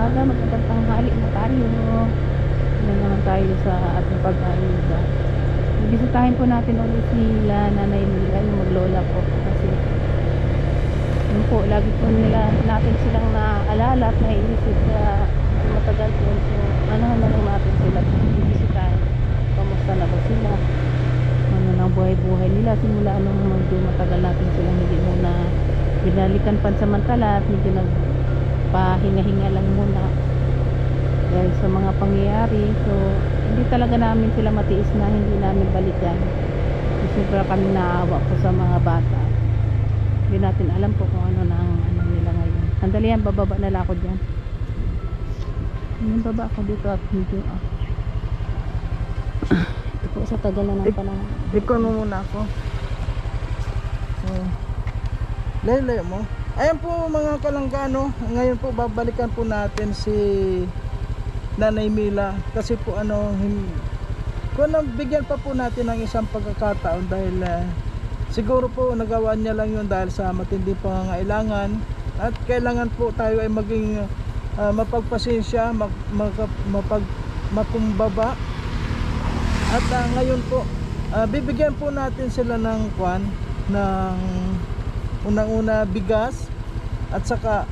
umaga, magandang tanghali na tayo. Yan naman tayo sa ating pag-aayuda. Ibisitahin po natin ulit sila Nanay Mila, yung maglola po. Kasi yun po, lagi po natin silang naalala at naiisip na matagal po. So, ano lang natin sila ibisitahin. Kamusta na ba sila? Ano nang buhay-buhay nila simula nung medyo matagal natin silang hindi muna binalikan pansamantala at medyo nagpahinga-hinga lang muna dahil sa mga pangyayari. So hindi talaga namin sila matiis na hindi namin balikan kasi siyempre kami naawa po sa mga bata. Hindi natin alam po kung ano na ano nila ngayon. Sandali yan, bababa na lang ako dyan. Baba ako dito at medyo ito po sa tagal na ng panahon. Ikon mo muna ako. Layo mo. Ayan po mga kalanggano, ngayon po babalikan po natin si Nanay Mila kasi po kung bigyan pa po natin ng isang pagkakataon dahil siguro po nagawa niya lang yun dahil sa matinding pangangailangan at kailangan po tayo ay maging mapagpasensya, makumbaba at ngayon po bibigyan po natin sila ng ng unang-una bigas at saka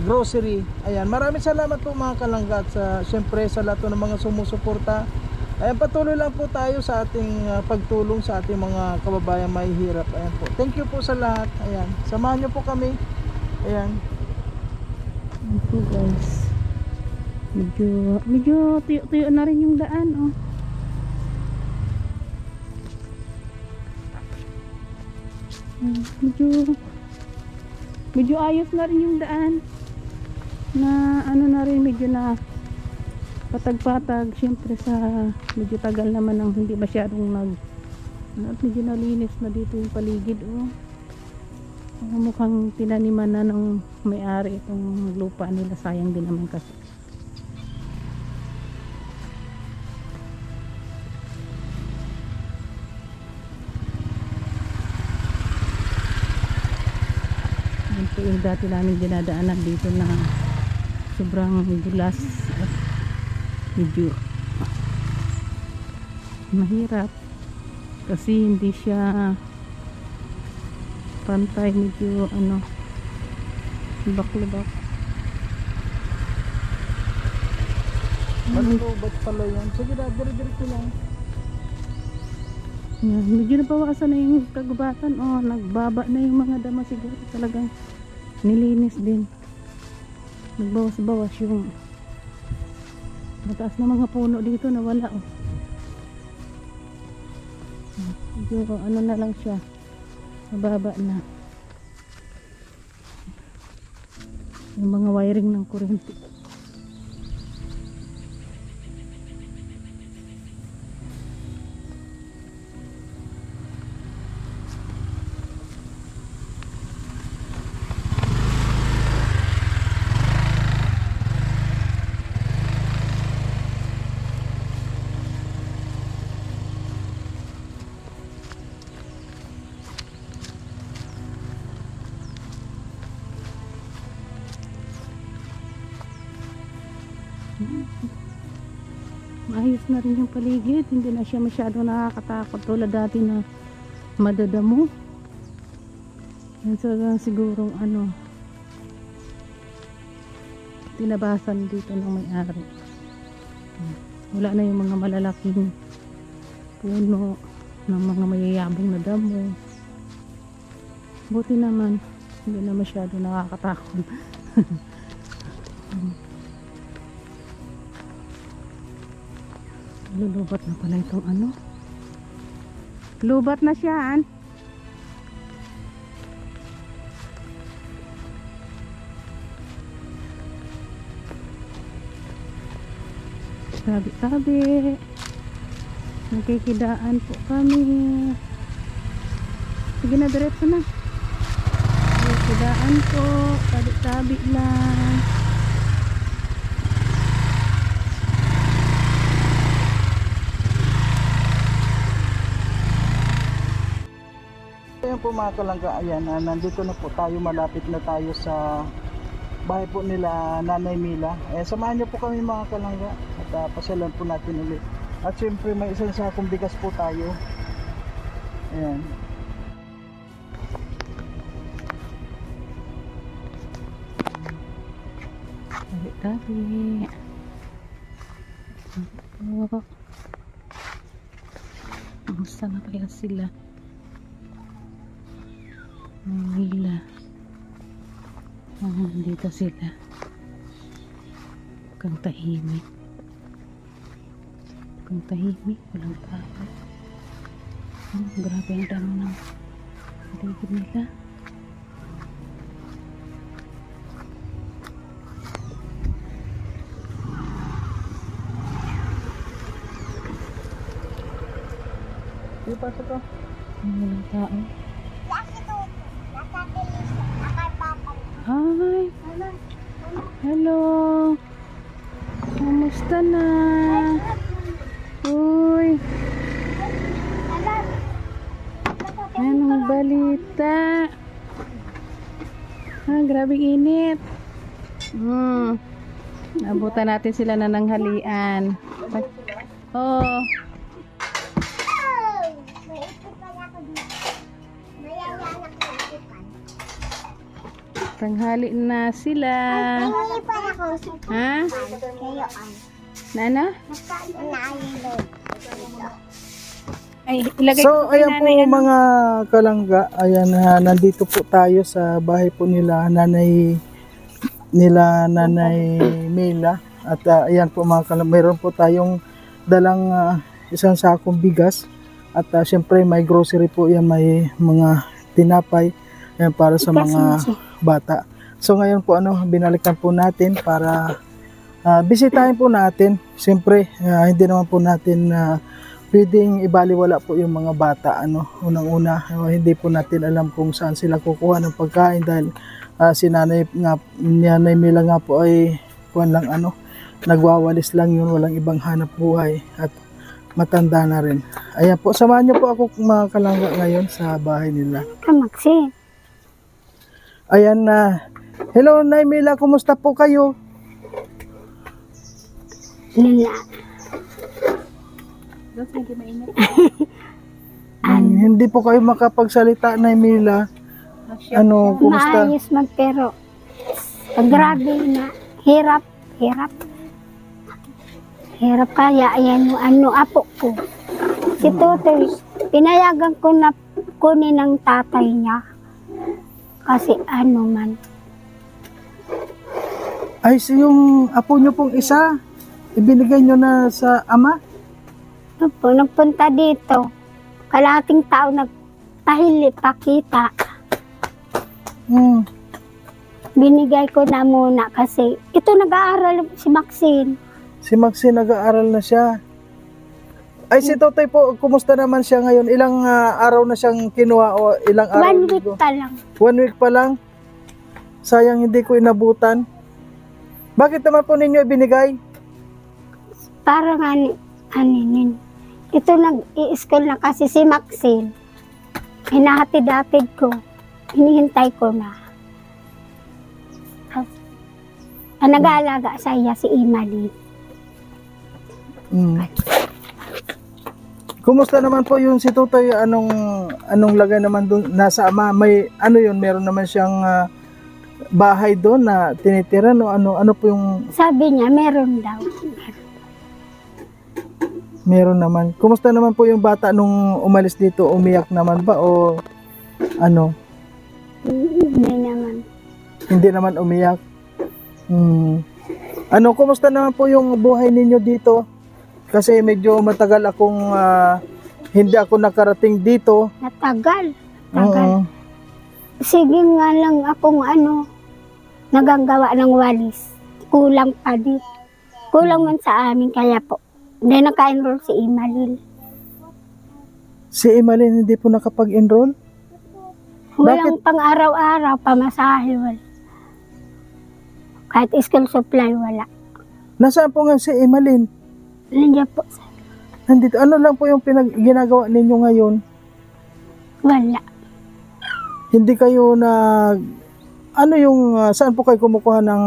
grocery. Ayan, maraming salamat po mga kalangga at syempre sa lahat ng mga sumusuporta. Ayan, patuloy lang po tayo sa ating pagtulong sa ating mga kababayan mahihirap. Ayan po, thank you po sa lahat. Ayan, samahan nyo po kami. Ayan. Ayan po guys, medyo tuyo na rin yung daan oh. Medyo ayos na rin yung daan na na rin medyo na patag-patag syempre sa medyo tagal naman ng hindi masyadong at medyo nalinis na dito yung paligid oh. Mukhang tinaniman na ng may-ari itong lupa nila, sayang din naman kasi. Ito yung dati namin dinadaanan dito na sobrang dulas at medyo mahirap kasi hindi siya pantay, medyo lubak-lubak. Malubat pala yan. Sige na, dire-diretso lang. Yan, medyo nabawasan na yung kagubatan oh, nagbaba na yung mga dama, siguro talagang nilinis din, nagbawas-bawas yung mataas na mga puno dito na wala oh. Medyo na lang siya, mababa na yung mga wiring ng kuryente. Maayos na rin yung paligid, hindi na siya masyado nakakatakot tulad dati na madadamo. Yan sigurong tinabasan dito ng may-ari. Wala na yung mga malalaking puno ng mga mayayabong na damo. Buti naman hindi na masyado nakakatakot. Lulubat na pala itong lubat na siya tabi-tabi nakikidaan po kami. Sige na, diretso na, nakikidaan po, tabi-tabi lang. Ayan po mga kalangga, ayan, nandito na po tayo, malapit na tayo sa bahay po nila Nanay Mila. Samahan niyo po kami mga kalangga at pasyalan po natin ulit. At syempre may isang sakong bigas po tayo. Ayan. Tabi. Oh. Kumusta na kaya sila? Manila. Dito sila. Kang tahimik. Kang tahimik. Walang tao. Grabe ang dami ng paligid nila. Pasok ka. Walang tao. Hi. Hello. Kamusta na? Uy. Anong balita? Grabing init. Abutan natin sila na ng halian. Oh. Tanghali na sila. Ha? Nana? Ay, ilagay So, ko ayan po mga kalangga. Ayan, nandito po tayo sa bahay po nila Nanay Mila. At ayan po mga kalangga. Meron po tayong dalang isang sakong bigas. At syempre may grocery po yan. May mga tinapay. Ayan, para sa mga bata. So ngayon po binalikan po natin para bisitahin po natin. Siyempre hindi naman po natin pwedeng ibaliwala po yung mga bata. Unang-una hindi po natin alam kung saan sila kukuha ng pagkain dahil si Nanay Mila nga po ay nagwawalis lang yun, walang ibang hanap buhay at matanda na rin. Ayan po, samahan niyo po ako mga kalangga ngayon sa bahay nila. Kamaksi. Ayan na. Hello, Nay Mila, kumusta po kayo? Nila. Hindi po kayo makapagsalita, Nay Mila. Kumusta? Maayos man pero grabe na. Hirap. Hirap kaya ayan apo ko. Si Tutoy, pinayagan ko na kunin ng tatay niya. Kasi man. Ay, yung apo nyo pong isa, ibinigay nyo na sa ama? Nagpunta dito. Kalahating tao nagpahili, pakita. Binigay ko na muna kasi ito nag-aaral si Maxine. Si Maxine nag-aaral na siya. Ay, si Totoy po, kumusta naman siya ngayon? Ilang araw na siyang kinuha o ilang araw? 1 week pa lang. 1 week pa lang? Sayang hindi ko inabutan. Bakit naman po ninyo ibinigay? Para nga aninin. Ito nag-i-school na kasi si Maxine. Hinahatid-hatid ko. Hinihintay ko na. Ang nag-aalaga sa iya si Imali. Kumusta naman po yung si Totoy? Anong lagay naman doon nasa ama? May meron naman siyang bahay doon na tinitira, no? Ano po yung Sabi niya meron daw. meron naman? Kumusta naman po yung bata nung umalis dito? Umiyak naman ba o ano? Hindi naman. Hindi naman umiyak. Kumusta naman po yung buhay ninyo dito? Kasi medyo matagal akong hindi ako nakarating dito. Natagal. Oo. Sige nga lang akong nagagawa ng walis. Kulang pa di. Kulang man sa amin kaya po. Hindi naka-enroll si Imalil. Si Imalin hindi po nakapag-enroll? Walang pang araw-araw, pamasahe wala. Kahit school supply wala. Nasaan po nga si Imalin? Nandiyan po. Nandito. Ano lang po yung ginagawa ninyo ngayon? Wala. Hindi kayo ano yung, saan po kayo kumukuha ng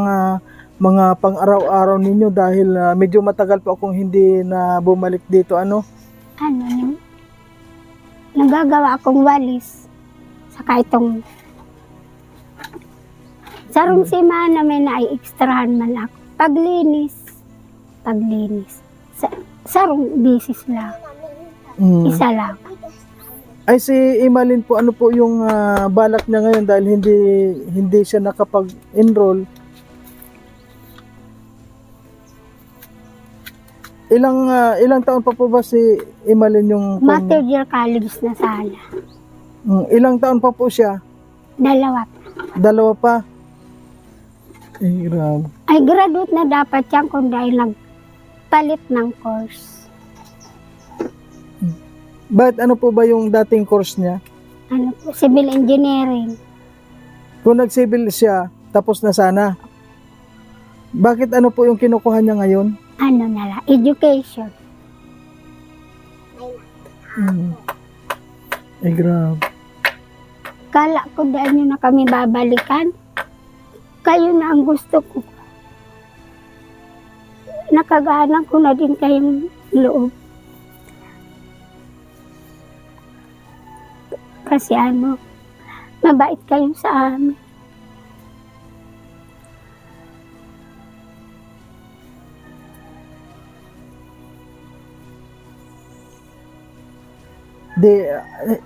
mga pang-araw-araw ninyo dahil medyo matagal po akong hindi na bumalik dito, ano? Ano yun? Nagagawa akong walis. Saka itong sarong simana may nai-extrahan man ako. Paglinis. Sarong bisis lang. Isa lang. Ay si Imalin po, ano po yung balak niya ngayon dahil hindi siya nakapag-enroll? Ilang taon pa po ba si Imalin yung Third year college na sana. Ilang taon pa po siya? 2 2 pa? Ay, grabe. Ay, graduate na dapat yan kung dahil nagpalit ng course. Bakit ano po ba yung dating course niya? Ano po, civil engineering. Kung nag-civil siya, tapos na sana. Bakit ano po yung kinukuha niya ngayon? Ano na lang, education. Ay, grabe. Kala ko dahil nyo na kami babalikan. Kayo na ang gusto ko. Nakaganan ko na din kayong loob. Kasi mabait kayo sa amin.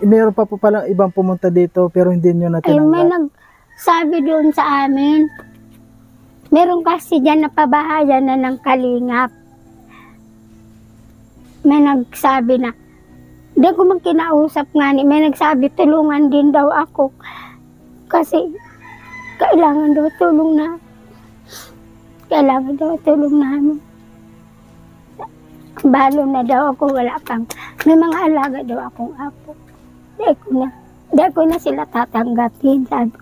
Meron pa po palang ibang pumunta dito pero hindi nyo na Ay, may tinanggap. nagsabi doon sa amin. Meron kasi dyan na pabahayan na ng kalingap. May nagsabi na, hindi ko man kinausap nga ni, may nagsabi tulungan din daw ako. Kasi kailangan daw tulong na. Kailangan daw tulong namin. Balo na daw ako, wala pang. May mga alaga daw akong apo. Di ko na sila tatanggapin, sabi.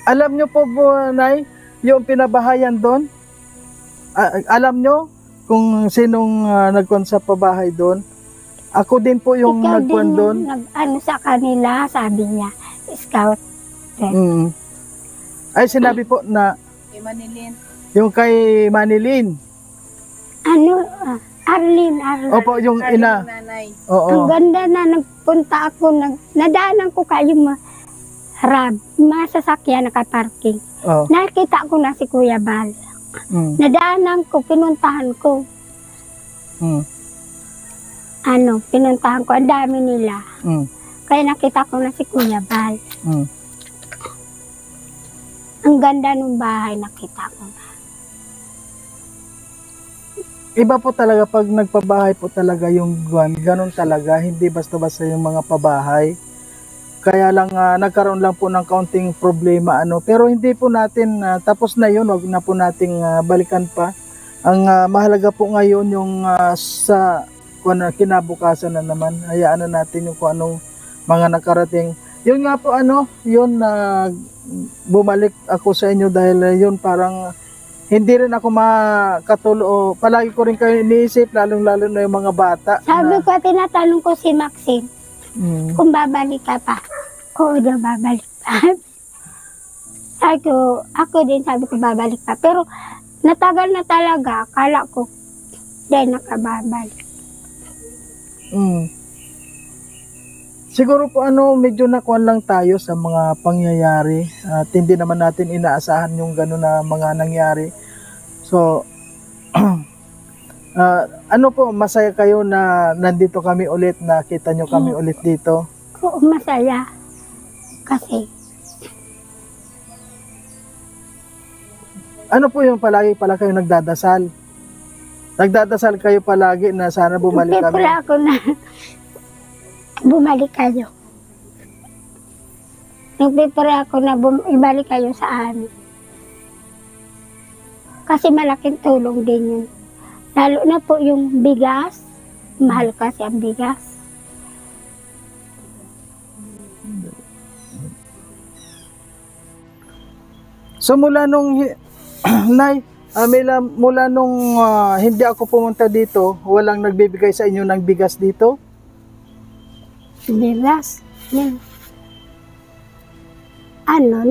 Alam nyo po po, Nay, yung pinabahayan doon? Alam nyo kung sinong nagkuhan sa pabahay doon? Ako din po yung Ikaw nagkuhan din doon. Ano sa kanila, sabi niya, scout. Ay, sinabi po na Manilin. yung kay Manilin. Arlene. Opo, yung ina. Nanay. Ang Oo. ganda na nagpunta ako, nadaanan ko kayo masasakyan nakaparking. Oo. Nakita ko na si Kuya Bal. Nadaanan ko, pinuntahan ko. Pinuntahan ko, ang dami nila. Kaya nakita ko na si Kuya Bal. Ang ganda ng bahay, nakita ko na. Iba po talaga pag nagpabahay po talaga yung ganun talaga, hindi basta-basta yung mga pabahay. Kaya lang nagkaroon lang po ng kaunting problema pero hindi po natin tapos na yun, wag na po nating balikan pa. Ang mahalaga po ngayon yung sa kinabukasan na naman, hayaan na natin yung kung anong mga nakarating. Yun nga po yun bumalik ako sa inyo dahil yun parang hindi rin ako makatulo. Palagi ko rin kayo iniisip, lalong-lalo na yung mga bata. Sabi ko, tinatanong ko si Maxine, kung babalik ka pa. Oo daw, babalik pa. Ako din sabi ko, babalik pa. Pero natagal na talaga, akala ko, dahil nakababalik. Siguro po medyo nakuan lang tayo sa mga pangyayari at hindi naman natin inaasahan yung gano'n na mga nangyari. So, po, masaya kayo na nandito kami ulit, nakita nyo kami ulit dito? Oo, masaya. Kasi, ano po yung palagi pala kayo nagdadasal? Nagdadasal kayo palagi na sana bumalik kami? nagpipray ako na bumalik kayo. Nagpipray ako na ibalik kayo sa amin. Kasi malaking tulong din yun. Lalo na po yung bigas. Mahal kasi ang bigas. So mula nung Nay, Amila, mula nung hindi ako pumunta dito, walang nagbibigay sa inyo ng bigas dito? Bigas. Yan. Ano,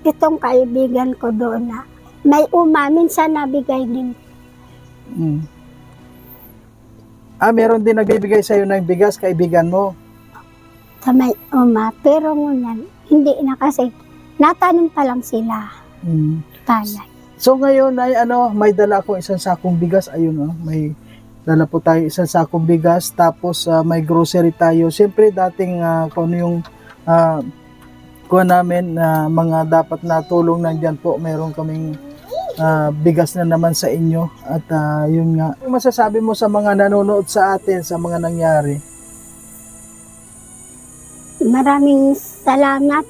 itong kaibigan ko doon na may minsan nabigay din. Mm. Meron din nagbibigay sa iyo ng bigas, kaibigan mo? Sa may pero ngunyan, hindi na kasi natanim pa lang sila. Mm. Palay. So ngayon ay may dala akong isang sakong bigas. Ayun, may dala po tayo isang sakong bigas, tapos may grocery tayo. Siyempre dating kung ano yung kuha namin mga dapat na tulong nandyan po, meron kaming bigas na naman sa inyo. At yun nga, yung masasabi mo sa mga nanonood sa atin sa mga nangyari? Maraming salamat.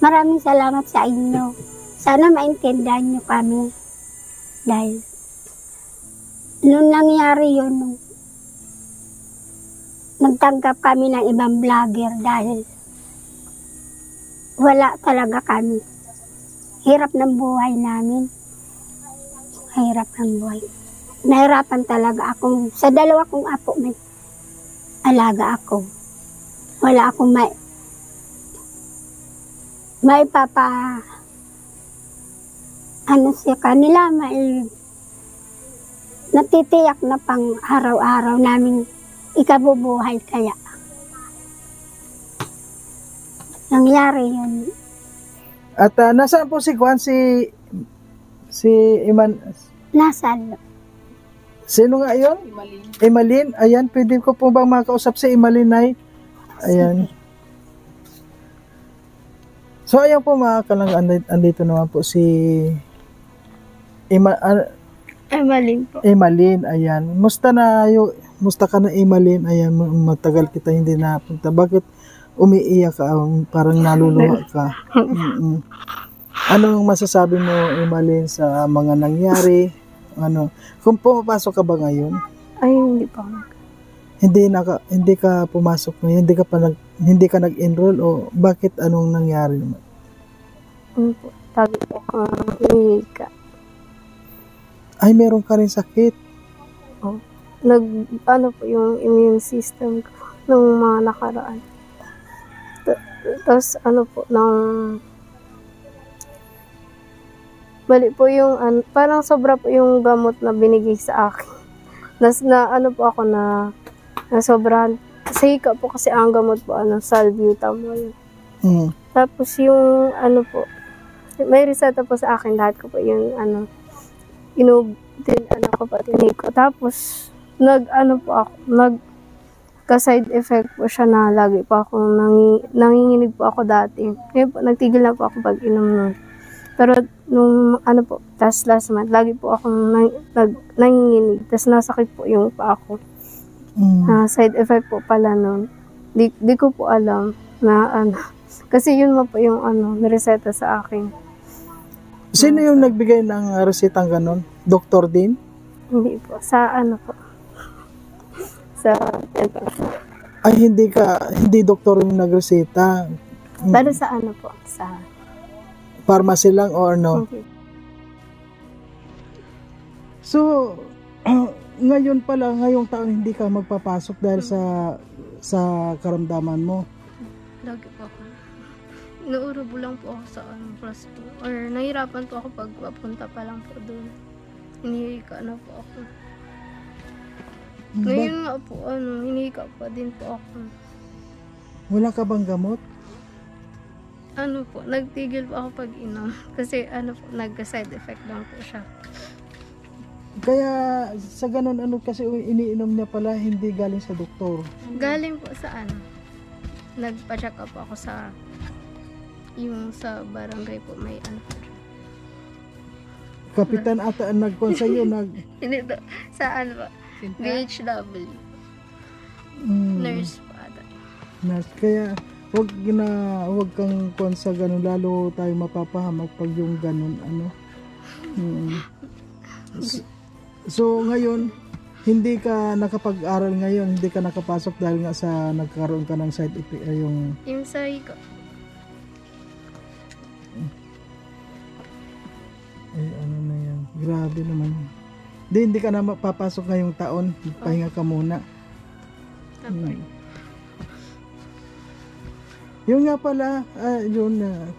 Maraming salamat sa inyo. Sana maintindihan nyo kami. Dahil nung nangyari yun, nagtanggap kami ng ibang vlogger dahil wala talaga kami. Hirap ng buhay namin. Hirap ng buhay. Nahirapan talaga akong, sa dalawa kong apo may alaga ako. Wala akong may papa sa kanila, may natitiyak na pang araw-araw namin ikabubuhay kaya. Nangyari yun. At nasaan po si Juan, si Iman? Nasaan? Sino nga yun? Imalin. Ayan, pwede ko po bang makausap si Imalin, Nay? Ayan. So, ayan po mga kalang, andito naman po si Emalin po. Imalin. Ayan. Musta ka na, Imalin? Ayan, matagal kita hindi napunta. Bakit umiiyak ka? Parang naluluha ka. Anong masasabi mo, Imalin, sa mga nangyari? Kung pumapasok ka ba ngayon? Ay, hindi pa. Hindi ka pumasok ngayon, hindi ka nag-enroll, o bakit, anong nangyari naman? Sabi po, hihika. Ay, meron ka rin sakit. Po yung immune system ko nung mga nakaraan. Tapos mali po yung parang sobra po yung gamot na binigay sa akin. Na sobrahan. Sa hika po kasi ang gamot po, salbutamol. Tapos yung may reseta po sa akin, lahat ko po yung kapatid ko. Tapos nagka-side effect po siya na lagi po ako nanginginig po ako dati. Ngayon po, nagtigil na po ako pag-inom nun. Pero nung tas last month, lagi po ako nanginginig. Tas nasakit po yung paa ko. Side effect po pala nun. Di ko po alam na kasi yun po yung nireseta sa akin. Sino yung nagbigay ng resitang ganon? Doktor din? Hindi po. Sa po. Sa Ay, hindi doktor yung nagreseta. Pero sa po. Sa pharmacy lang or no? Okay. So, ngayon pala, ngayong taon hindi ka magpapasok dahil sa karamdaman mo. Lagi po ako. Inuurabo lang po ako sa class 2. Or nahirapan po ako pag papunta pa lang po doon. Hinihika na po ako. Ngayon nga po, hinihika pa din po ako. Wala ka bang gamot? Nagtigil po ako pag-inom. Kasi nagka-side effect lang po siya. Kaya sa ganun, kasi iniinom niya pala, hindi galing sa doktor. Galing po sa nagpa-check up ako sa sa barangay po, may Kapitan ata ang nagkon sa iyo, Hindi to, sa BHW. Nurse po ata. Nurse, kaya wag kang kon sa ganun, lalo tayo mapapahamak pag yung ganun, So ngayon, hindi ka nakapag-aral ngayon, hindi ka nakapasok dahil nga sa nagkaroon ka ng side effect, yung sa hika. Ay, Grabe naman. Hindi ka na mapapasok ngayong taon. Pahinga ka muna. Tapos, Yung nga pala,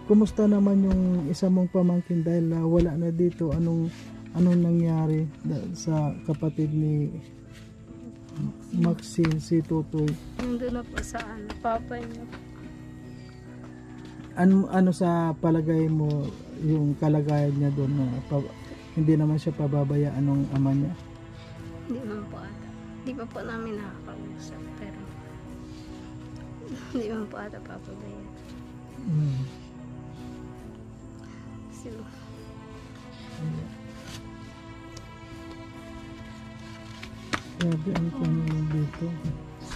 kumusta naman yung isa mong pamangkin dahil wala na dito? Anong nangyari sa kapatid ni Maxine, si Tutoy? nandun na po sa papa niya. Ano sa palagay mo yung kalagayan niya doon na hindi naman siya pababayaan ng ama niya? Hindi man po ata. Hindi pa po namin nakakausap, pero hindi man po ata papabayaan. So, Grabe ang kanon dito.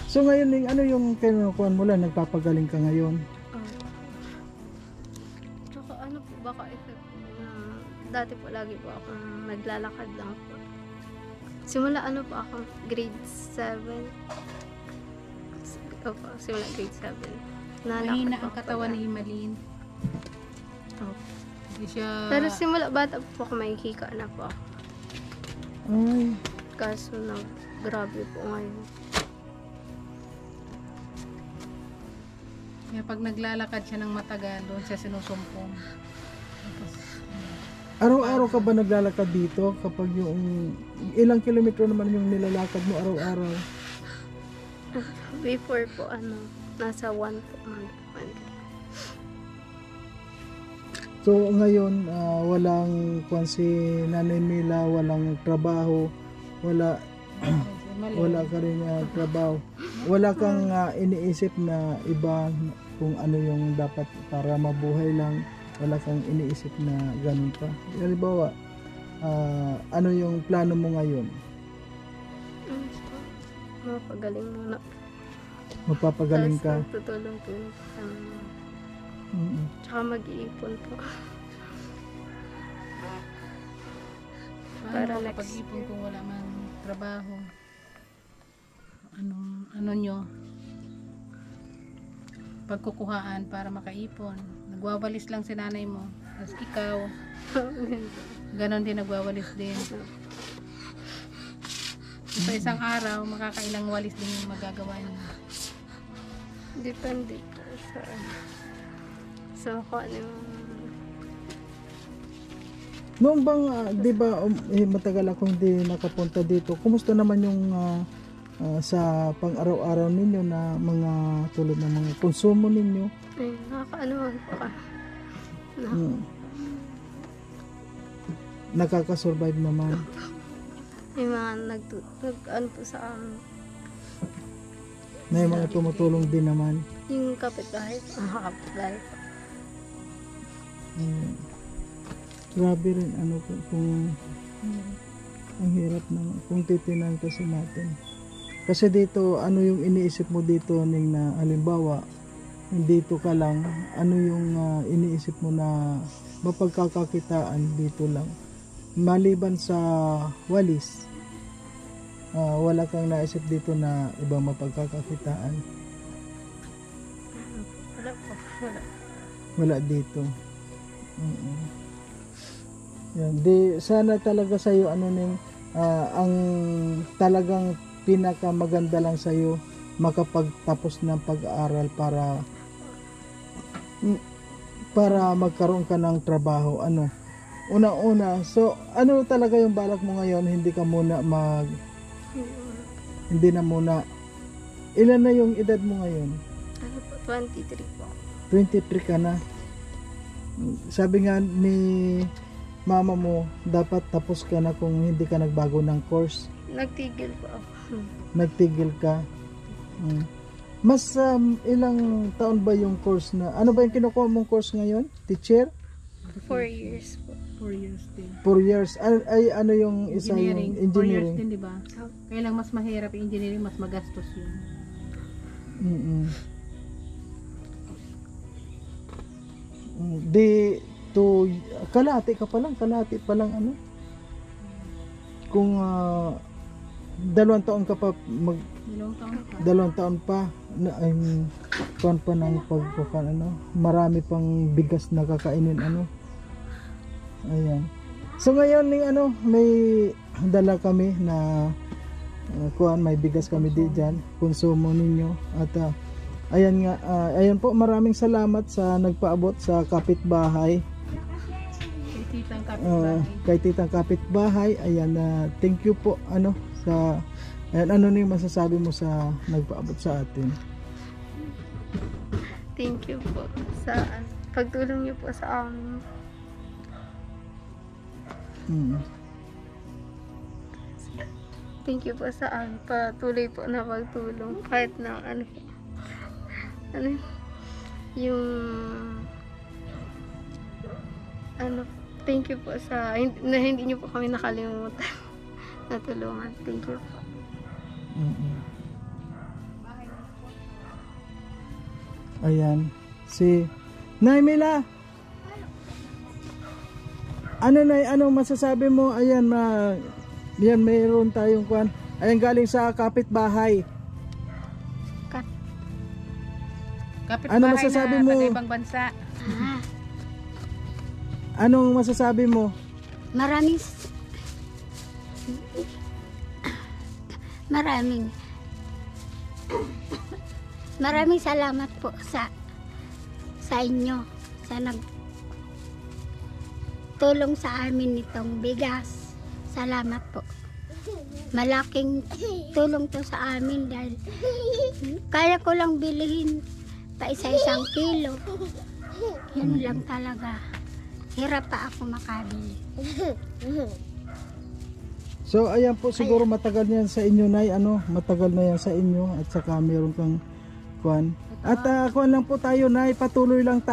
So ngayon, ano yung kinukuhan mo lang? Nagpapagaling ka ngayon? tsaka ano po, baka effect po na dati po lagi po ako naglalakad lang po. Simula ano po ako, grade 7. Opo, simula grade 7. Mahina po ang ako katawan pag- ni Himalin. Opo. Hindi siya... Pero simula bata po ako, makikika na po ako. Ay, Kaso na grabe po ngayon. Kaya pag naglalakad siya ng matagal, doon siya sinusumpong. Tapos, araw-araw ka ba naglalakad dito? Kapag yung ilang kilometro naman yung nilalakad mo araw-araw? Before po, nasa 1 po. So ngayon, walang si Nanay Mila, walang trabaho, wala ka rin trabaho. Wala kang iniisip na iba kung ano yung dapat para mabuhay lang. Wala kang iniisip na ganun pa. Halimbawa, ano yung plano mo ngayon? Mapagaling muna. Magpapagaling ka? Tapos tutulong po sa Mm-mm. tsaka mag-iipon po. paano Para next kapag-ipon kung wala mang trabaho? Ano nyo? Pagkukuhaan para makaipon. Nagwawalis lang si nanay mo. Tapos ikaw, ganon din nagwawalis din. Sa isang araw, makakailang walis din yung magagawa niyo. Depende po sa kung ano yung Noong bang, di ba, matagal ako hindi nakapunta dito. Kumusta naman yung sa pang-araw-araw ninyo na mga tulad ng mga konsumo ninyo? ay, nakakaanohan po ka. Nakakasurvive naman. May mga ano po sa May mga tumutulong din naman. yung kapitbahay po. Kapitbahay po. Grabe rin kung ang hirap na kung titinan kasi natin. Kasi dito, ano yung iniisip mo dito Ning, na halimbawa, dito ka lang, ano yung iniisip mo na mapagkakakitaan dito lang? Maliban sa walis, wala kang naisip dito na ibang mapagkakakitaan? Wala po. Wala. Wala dito. Yan. Di sana talaga sa iyo ang talagang pinakamaganda lang sa iyo makapagtapos ng pag-aaral para magkaroon ka ng trabaho. Una-una, so ano talaga yung balak mo ngayon? Hindi ka muna hindi na muna. Ilan na yung edad mo ngayon? Ano po, 23 po. 23 ka na. Sabi nga ni mama mo, dapat tapos ka na kung hindi ka nagbago ng course. Nagtigil po ako. Nagtigil ka. Mas ilang taon ba yung course na? Ano ba yung kinukuha mong course ngayon? Teacher? 4 years po. 4 years din. 4 years. Ay ano yung isa yung 4 years engineering? din, di ba? Kaya lang mas mahirap yung engineering, mas magastos yun. Di to kalahati pa lang kung 2 taon ka pa Dalawang taon 2 taon pa. pa na kuan pa ng marami pang bigas na kakainin ayan So ngayon ni ano, may dala kami na kuan, may bigas kami di dyan, konsumo ninyo. At ayan nga, ayan po, maraming salamat sa nagpaabot sa kapitbahay. Kay titang kapitbahay. Ayan, thank you po ano sa ayan, ano na yung masasabi mo sa nagpaabot sa atin? Thank you po sa pagtulong niyo po sa amin. Thank you po sa amin. Patuloy po na pagtulong kahit na ano yung thank you po sa hindi niyo po kami nakalimutan na tulungan. Thank you po. Ayan, si Nay Mila. Ano masasabi mo? Ayan, yan, mayroon tayong kwan. Ayan, galing sa kapitbahay. Kapitbahay Ano masasabi na mo? taga-ibang bansa. Anong masasabi mo? Maraming salamat po sa inyo sa nagtulong sa amin nitong bigas. Salamat po. Malaking tulong to sa amin dahil kaya ko lang bilihin pa isa-isang kilo. Yun lang talaga. Hirap pa ako makabili. So ayan po, siguro matagal yan sa inyo, Nay, matagal na yan sa inyo, at saka meron kang kwan. At kwan lang po tayo, Nay, patuloy lang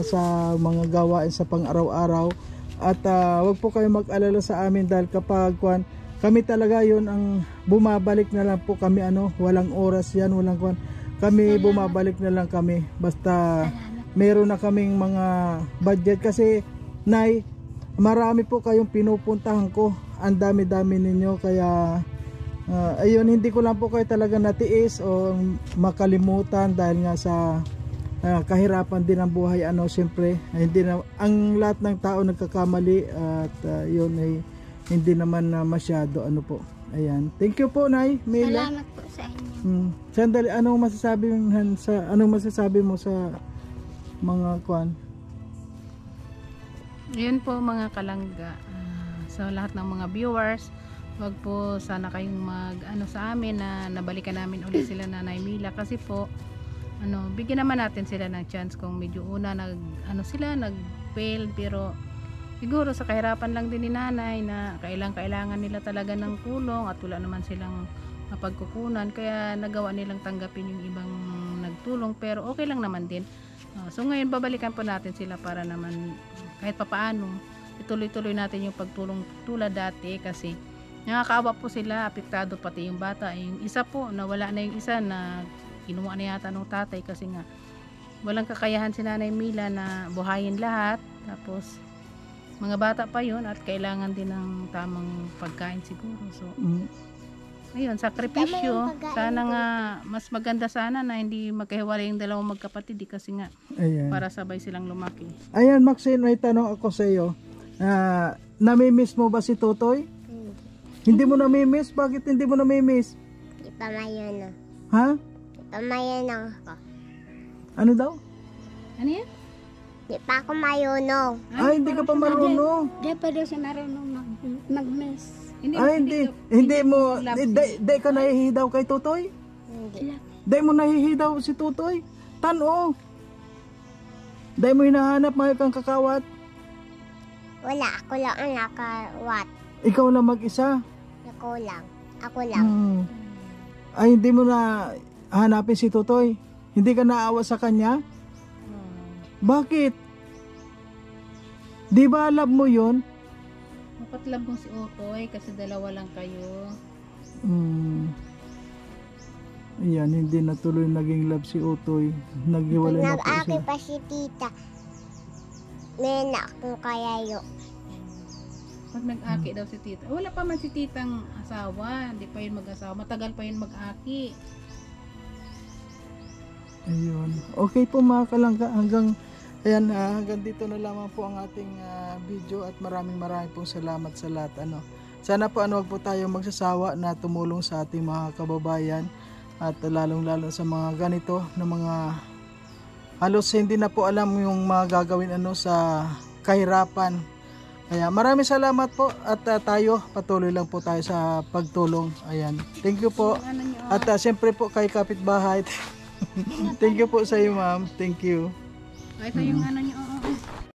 sa mga gawain sa pang-araw-araw. At wag po kayo mag-alala sa amin dahil kapag kwan, kami talaga yon ang bumabalik na lang po kami, walang oras yan, walang kwan. Kami bumabalik na lang kami basta meron na kaming mga budget kasi, Nay, marami po kayong pinupuntahan ko, ang dami-dami ninyo, kaya ayun, hindi ko lang po kayo talaga natiis o makalimutan dahil nga sa kahirapan din ng buhay, siyempre hindi na, ang lahat ng tao nagkakamali, at yun ay hindi naman masyado po. Ayan, thank you po, Nay Mila. Salamat po sa inyo. Sandali, anong masasabi mo sa mga kwan? Yun po mga kalangga, sa lahat ng mga viewers, wag po sana kayong sa amin na nabalikan namin ulit sila Nanay Mila, kasi po bigyan naman natin sila ng chance kung medyo una nag-fail, pero siguro sa kahirapan lang din ni Nanay na kailangan nila talaga ng tulong at wala naman silang mapagkukunan, kaya nagawa nilang tanggapin yung ibang nagtulong, pero okay lang naman din. So ngayon babalikan po natin sila para naman kahit papaano ituloy-tuloy natin yung pagtulong tulad dati, kasi nakakaawa po sila, apektado pati yung bata. Yung isa po, nawala na yung isa na kinuha na yata ng tatay kasi nga walang kakayahan si Nanay Mila na buhayin lahat, tapos mga bata pa yun at kailangan din ng tamang pagkain siguro. So ayun, sakripisyo. Sana nga mas maganda sana na hindi magkahiwalay yung dalawang magkapatid, kasi nga Ayan. para sabay silang lumaki. Ayan, Maxine, may tanong ako sa iyo. Namimiss mo ba si Totoy? Hindi mo namimiss? Bakit hindi mo namimiss? Di pa mayon. Ha? Di pa mayon ako. Ano daw? Ano yan? Di pa ako mayunong. Hindi ka pa marunong. Di pa daw siya marunong mag-miss. Hindi mo, di ka nahihidaw kay Totoy? Hindi. Di mo nahihidaw si Totoy? Tano. Di mo hinahanap mga kang kakawat? Wala, ako lang ang nakawat. Ikaw lang mag-isa? Ako lang. Ako lang. Ay, hindi mo na hanapin si Totoy? Hindi ka naawa sa kanya? Bakit? Di ba love mo yun? Mapatlab mo si Otoy kasi dalawa lang kayo. Ayan, hindi natuloy naging love si Otoy. Naghiwalay na po Nag-aki siya. pa si tita. May na akong kayayo. Pag nag-aki daw si tita. Wala pa man si titang asawa. Hindi pa yun mag-asawa. Matagal pa yun mag-aki. Ayun. Okay po mga kalangga, hanggang Ayan, hanggang dito na lamang po ang ating video at maraming pong salamat sa lahat. Sana po wag po tayo magsasawa na tumulong sa ating mga kababayan at lalong-lalo sa mga ganito na mga halos hindi na po alam yung mga gagawin sa kahirapan. Kaya maraming salamat po at tayo patuloy lang po tayo sa pagtulong. Ayan. Thank you po. At siyempre po kay kapitbahay. Thank you po sa iyo, ma'am. Thank you. Ito yung ano nyo.